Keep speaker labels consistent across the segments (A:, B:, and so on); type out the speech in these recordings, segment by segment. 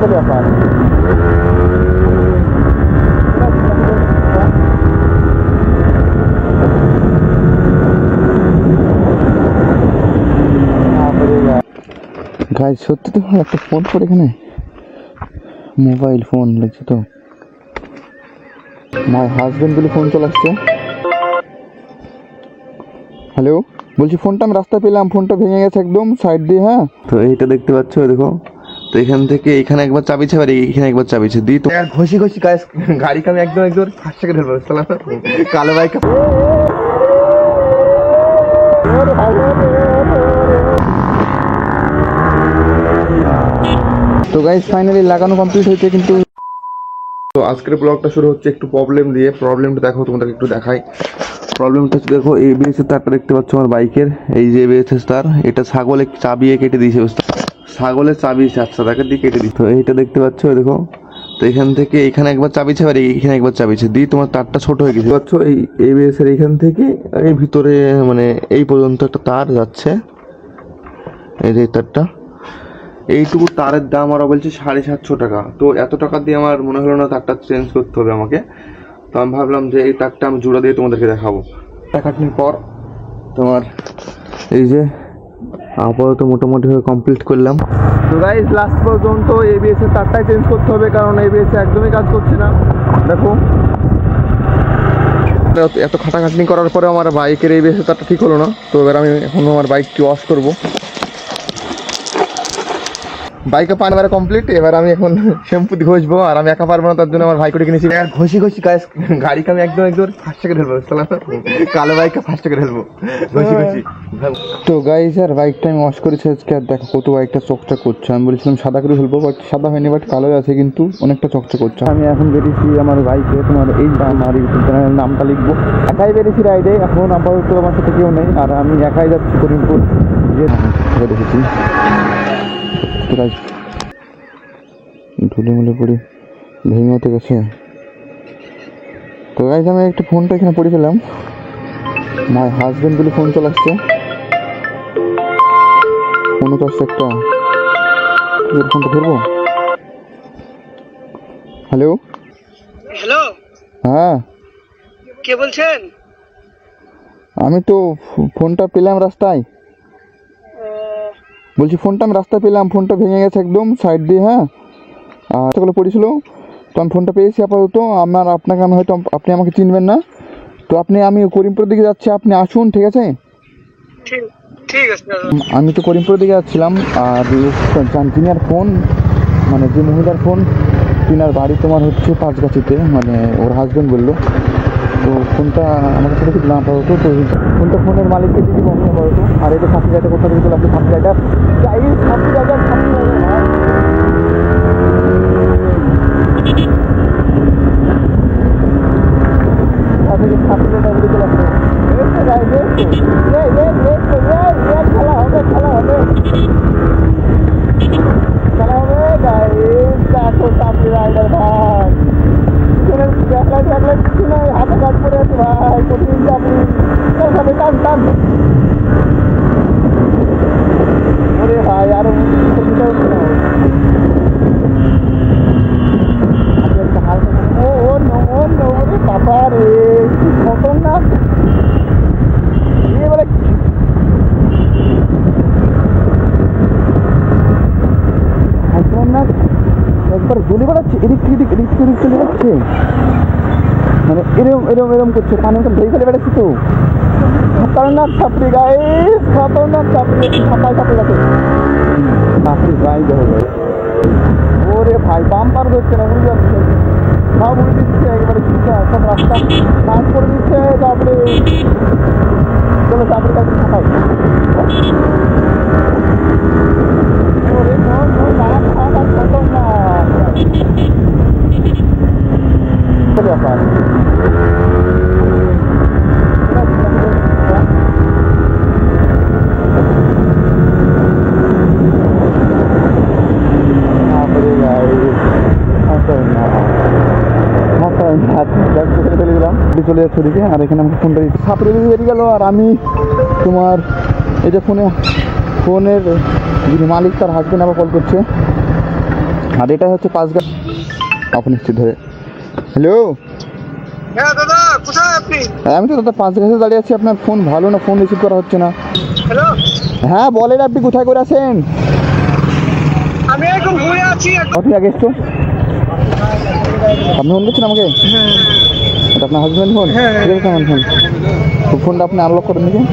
A: বলে ব্যাপার। গাইস সত্যি তো একটা ফোন করে এখানে মোবাইল ফোন লাগছে তো মাই হাজবেন্ড বলে ফোন চলে আসছে। হ্যালো, বলছি ফোনটা আমি রাস্তায় পেলাম, ফোনটা ভেঙে গেছে একদম সাইড দিয়ে। হ্যাঁ, তো এইটা দেখতে পাচ্ছ, দেখো তো এখান থেকে এখানে একবার চাবিছে আর এখানে একবার চাবিছে দিই তো ঘষি ঘষি গাইস গাড়িকে আমি একদম একদম ফার্স্ট সেকেন্ড ঢেলবো কালো বাইক। তো গাইস ফাইনালি লাগানো কমপ্লিট হয়েছে, কিন্তু তো আজকের ব্লগটা শুরু হচ্ছে একটু প্রবলেম দিয়ে। প্রবলেমটা দেখো, তোমাদেরকে একটু দেখাই। প্রবলেমটা হচ্ছে দেখো, এবিএস এর তারটা দেখতে পাচ্ছ আমার বাইকের, এই যে এবিএস এর তার, এটা ছাগলের চাবিয়ে কেটে দিয়েছে, ছাগলের চাবি চারটাকে দিয়ে কেটে দিই। তো এইটা দেখতে পাচ্ছ দেখো, তো এখান থেকে এখানে একবার চাবিছে আর এখানে একবার চাবিছে দিই তোমার তারটা ছোট হয়ে গেছে পাচ্ছ। এই এবিএস এর এখান থেকে এই ভিতরে মানে এই পর্যন্ত একটা তার যাচ্ছে, এই যে তারটা। এইটুকু তারের দাম ওরা বলছে 750 টাকা। তো এত টাকা দিয়ে আমার মনে হলো না তারটা চেঞ্জ করতে হবে আমাকে। তো আমি ভাবলাম যে এই তারটা আমি জোড়া দিয়ে তোমাদেরকে দেখাবো। টাকাটির পর তোমার এই যে আপাতত মোটামুটিভাবে কমপ্লিট করলাম। তো গাইস লাস্ট পর্যন্ত এবিএস এর তারটাই চেঞ্জ করতে হবে, কারণ এবিএস একদমই কাজ করছে না। দেখো এত খাটাখাটনি করার পরে আমার বাইকের এবিএস এর তারটা ঠিক হলো না। তো এবার আমি এখন আমার বাইকটি ওয়াশ করবো। বাইকে পানি মারা কমপ্লিট, এবার আমি এখন শ্যাম্পু দিয়ে ঘষবো। আর আমি একা পারবো না, তার জন্য আমার ভাই করে কিনেছি। আর ঘষি ঘষি গাইস গাড়িকে আমি একদম একদম ফার্স্ট সেকেন্ড ঢেলবো কালো বাইককে ফার্স্ট সেকেন্ড ঢেলবো ঘষি ঘষি। তো গাইস আর বাইকটা আমি ওয়াশ করেছি আজকে, আর দেখো কত বাইকটা চকচক করছে। আমি বলেছিলাম সাদা করে ফেলবো, বাট সাদা হয়নি, বাট কালোই আছে, কিন্তু অনেকটা চকচক করছে। আমি এখন বেরিয়েছি আমার বাইকে, তোমার এই আমার ইউটিউব চ্যানেলের নামটা লিখবো। একাই বেরিয়েছি রাইডে, এখন আপাতত আমার সাথে কেউ নেই, আর আমি একাই যাচ্ছি করিমপুর। যে দেখেছি ধুলে মুলে পড়ে ভেঙে হতে গেছে। তো গাইস আমি একটা ফোনটা এখানে পড়ে ফেলাম, মাই হাজবেন্ড বলে ফোন চলে আসছে। ফোনও তো আসছে একটা, ফোনটা ধরবো। হ্যালো
B: হ্যালো,
A: হ্যাঁ
B: কে বলছেন?
A: আমি তো ফোনটা পেলাম রাস্তায়, বলছি ফোনটা আমি রাস্তায় পেলাম, ফোনটা ভেঙে গেছে একদম সাইড দিয়ে। হ্যাঁ, আর সেগুলো পড়েছিল, তো আমি ফোনটা পেয়েছি আপাতত। আপনাকে আমি হয়তো আপনি আমাকে চিনবেন না, তো আমি করিমপুরের দিকে যাচ্ছি, আপনি আসুন, ঠিক আছে?
B: ঠিক আছে।
A: আমি তো করিমপুরের দিকে যাচ্ছিলাম, আর তিনার ফোন মানে যে মহিলার ফোন, তিনার বাড়ি তোমার হচ্ছে পাঁচগাছিতে, মানে ওর হাজবেন্ড বললো। তো ফোনটা আমার কাছে রেখে দিলাম আপাতত। তো ফোনের মালিককে দিয়ে দিব আমি আপাতত। আর এটা সাপ্লিটা কোথা থেকে চলে আসছে, সাপ্লিটা হাতে কাজ করে আছে ভাই, কঠিন চাপড়ি টান টান। ওরে ভাই আরো বাবা রে খতরনাক। এবারে খতরনাক একবার গুলি বেড়াচ্ছে, এদিক এদিক এদিক এদিক চলে যাচ্ছে, মানে এরম এরম এরম করছে, পানি মতন ধরে ফেলে বেড়াচ্ছি। তো খতরনাক ছাপড়ি গাইস, খতরনাক ছাপড়ি, ছাপাই ছাপড়ি আছে ছাপড়ি গাই দেওয়া যায়। ওরে ভাই বাম্পার হচ্ছে না, বুঝতে পারছি সব উড়ে দিচ্ছে একবারে, সব রাস্তা কাজ করে দিচ্ছে। তারপরে চলো চাপড়ি কাছে ছাপাই। ওরে খতরনাক ব্যাপার। চলে যাচ্ছে ওদিকে, আর এখানে আমাকে ফোনটা ছাপড়ে বেরিয়ে গেল। আর আমি তোমার এই যে ফোনের যিনি মালিক, তার হাজবেন্ড আবার কল করছে। আর এটা হচ্ছে 5 গাছ আপনি একটু ধরে। হ্যালো,
B: হ্যাঁ দাদা, কোথায় আপনি?
A: আমি তো দাদা 5 গাছে দাঁড়িয়ে আছি, আপনার ফোন ভালো না, ফোন রিসিভ করা হচ্ছে না।
B: হ্যালো,
A: হ্যাঁ বলেন, আপনি কোথায় করে আছেন?
B: আমি এখন ঘুরে আছি।
A: আপনি আগে একটু, আপনি ফোন করছেন আমাকে? এটা আপনার হাজব্যান্ড ফোন?
B: হ্যাঁ, হ্যাঁ।
A: ঠিক আছে, আমার ফোন, তো ফোনটা আপনি আনলক করেন দেখুন।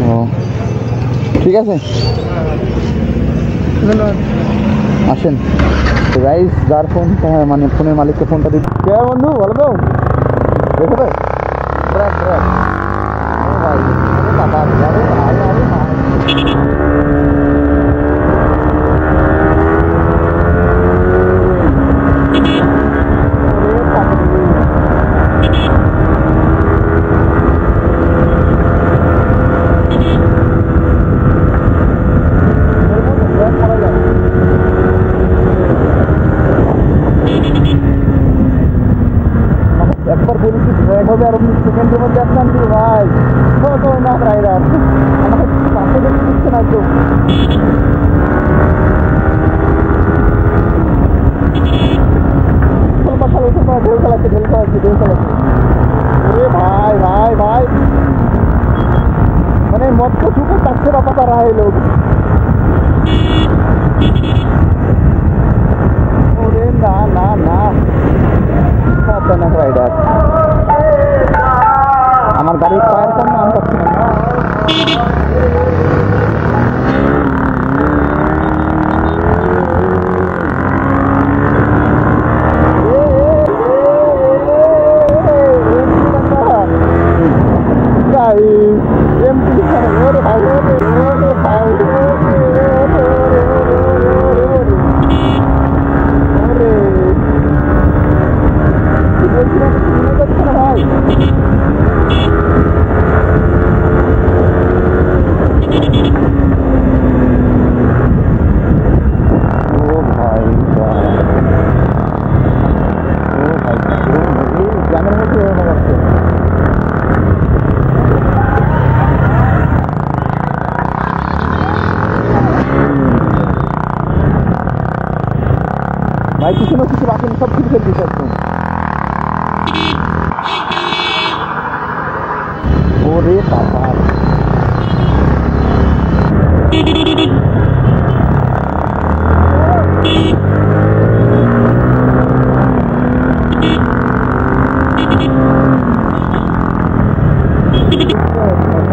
A: ও ঠিক আছে, আসেন। তো গাইস, যার ফোন, মানে ফোনের মালিককে ফোনটা দিচ্ছি। কে বন্ধু, ভালো তো? দেখো তো, ট্র্যাক ট্র্যাক। ও ভাই, আরে বাবা, আরে ভাই, আরে ভাই। ওরে বাবা। একবার বলেছি ট্র্যাক হবে, আর আপনি সেকেন্ডের মধ্যে আসলাম কি ভাই, কত না রাইডার আমাকে পাশে দেখতে দিচ্ছে না একদম। ঢেউ খেলাচ্ছে, ঢেউ খেলাচ্ছে, ঢেউ খেলাচ্ছে। अरे भाई भाई भाई, मैंने मत को छूकर तक से बता रहा है लोग। अरे ना ना ना, खतरनाक राइडर। আমার গাড়ির টায়ার কম না, আমি পাচ্ছি না। ভাই কিছু না কিছু রাখেন, সব কিছু ফেল দিচ্ছে একদম। ওরে বাবা,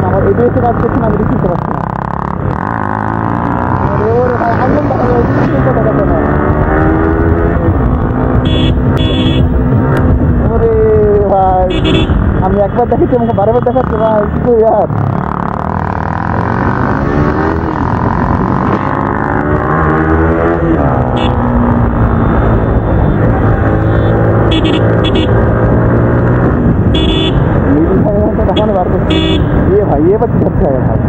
A: আমার এদিকে কাজ করছে না, আমি দেখতে পাচ্ছি না। ওরে ভাই, আনন্দ দেখা যাচ্ছে না। ওরে ভাই, আমি একবার দেখেছি, আমাকে বারবার দেখাচ্ছে ভাই, কি করি আর। দেখানো বার করছি, ये भाई ये बच्चे अच्छा है भाई,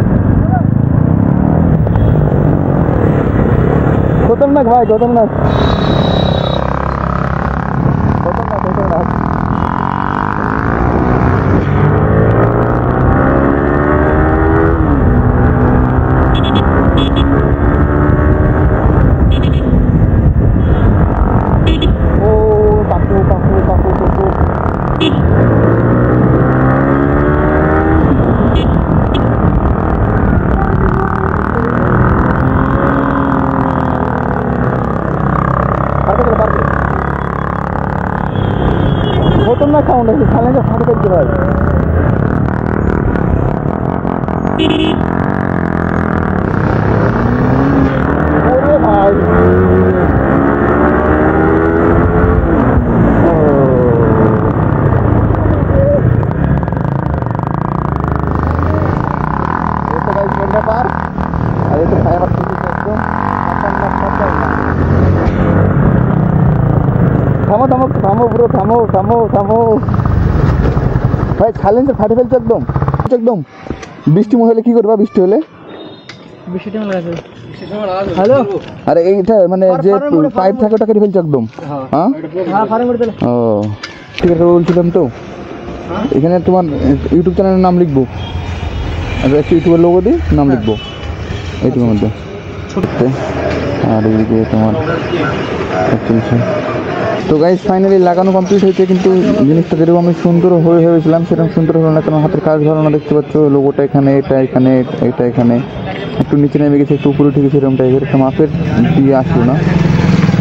A: खतरनाक भाई, खतरनाक खतरनाक खतरनाक। ओ काकू काकू काकू काकू, खतरनाक साउंड है, साइलेंसर फाड़ करके भाई। अरे भाई, ये तो गाइस मेरे पार, अरे तो फायर एकदम खतरनाक खतरनाक। থামো থামো থামো ব্রো, থামো থামো থামো ভাই, সাইলেন্সার ফাটে ফেলছে একদম একদম। বৃষ্টি হলে কি করবা, বৃষ্টি হলে? হ্যালো, আরে এইটা মানে যে পাইপ থাকে ওটা কেটে ফেলছে একদম। হ্যাঁ, ও ঠিক আছে, বলছিলাম তো এখানে তোমার ইউটিউব চ্যানেলের নাম লিখবো। আচ্ছা একটু ইউটিউবের লোগো দিই নাম লিখবো এইটুকুর মধ্যে আর এইদিকে তোমার 41। তো গাইজ ফাইনালি লাগানো কমপ্লিট হয়েছে, কিন্তু জিনিসটা যেরকম আমি সুন্দর হয়েছিলাম সেরকম সুন্দর হলো না, কারণ হাতের কাজ ভালো না। দেখতে পাচ্ছ লোগোটা এখানে, এটা এখানে, এটা এখানে, একটু নিচে নেমে গেছে, একটু উপরে উঠে গেছে, এরকম টাইপের একটা মাপের দিয়ে আসলো না।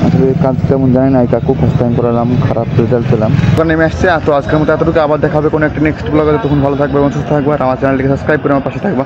A: আসলে কাজ তেমন জানি না, কাকু ফার্স্ট টাইম করালাম, খারাপ রেজাল্ট পেলাম। ওখানে নেমে আসছে। তো আজকের মতো এতটুকু, আবার দেখা হবে কোনো একটা নেক্সট ব্লগে। তখন ভালো থাকবে এবং সুস্থ থাকবে, আর আমার চ্যানেলটিকে সাবস্ক্রাইব করে আমার পাশে থাকবা।